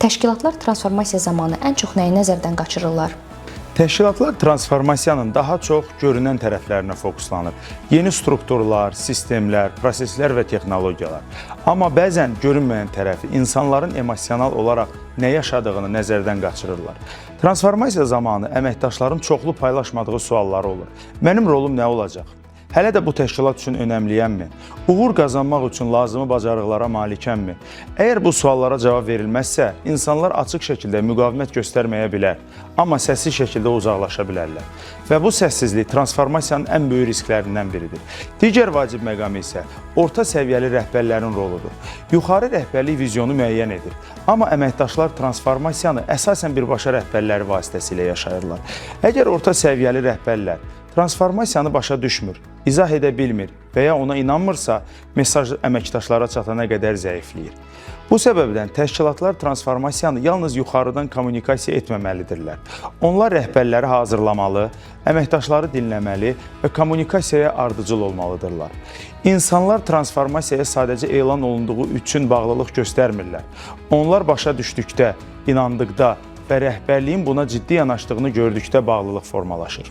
Təşkilatlar transformasiya zamanı ən çox nəyi nəzərdən qaçırırlar? Təşkilatlar transformasiyanın daha çox görünən tərəflərinə fokuslanır. Yeni strukturlar, sistemlər, proseslər və texnologiyalar. Amma bəzən görünməyən tərəfi insanların emosional olaraq nə yaşadığını nəzərdən qaçırırlar. Transformasiya zamanı əməkdaşların çoxlu paylaşmadığı sualları olur. Mənim rolum nə olacaq? Hələ də bu təşkilat üçün önəmliyəmmi? Uğur qazanmaq üçün lazımi bacarıqlara malikəmmi? Əgər bu suallara cavab verilməzsə, insanlar açıq şəkildə müqavimət göstərməyə bilər, amma səssiz şəkildə uzaqlaşa bilərlər. Və bu səssizlik transformasiyanın ən böyük risklərindən biridir. Digər vacib məqam isə orta səviyyəli rəhbərlərin roludur. Yuxarı rəhbərlik vizyonu müəyyən edir, amma əməkdaşlar transformasiyanı əsasən birbaşa rəhbərləri vasitəsilə yaşayırlar. Əgər orta səviyyəli rəhbərlər transformasiyanı başa düşmür, izah edə bilmir və ya ona inanmırsa, mesaj əməkdaşlara çatana qədər zəifləyir. Bu səbəbdən təşkilatlar transformasiyanı yalnız yuxarıdan kommunikasiya etməməlidirlər. Onlar rəhbərləri hazırlamalı, əməkdaşları dinləməli və kommunikasiyaya ardıcıl olmalıdırlar. İnsanlar transformasiyaya sadəcə elan olunduğu üçün bağlılıq göstərmirlər. Onlar başa düşdükdə, inandıqda və rəhbərliyin buna ciddi yanaşdığını gördükdə bağlılıq formalaşır.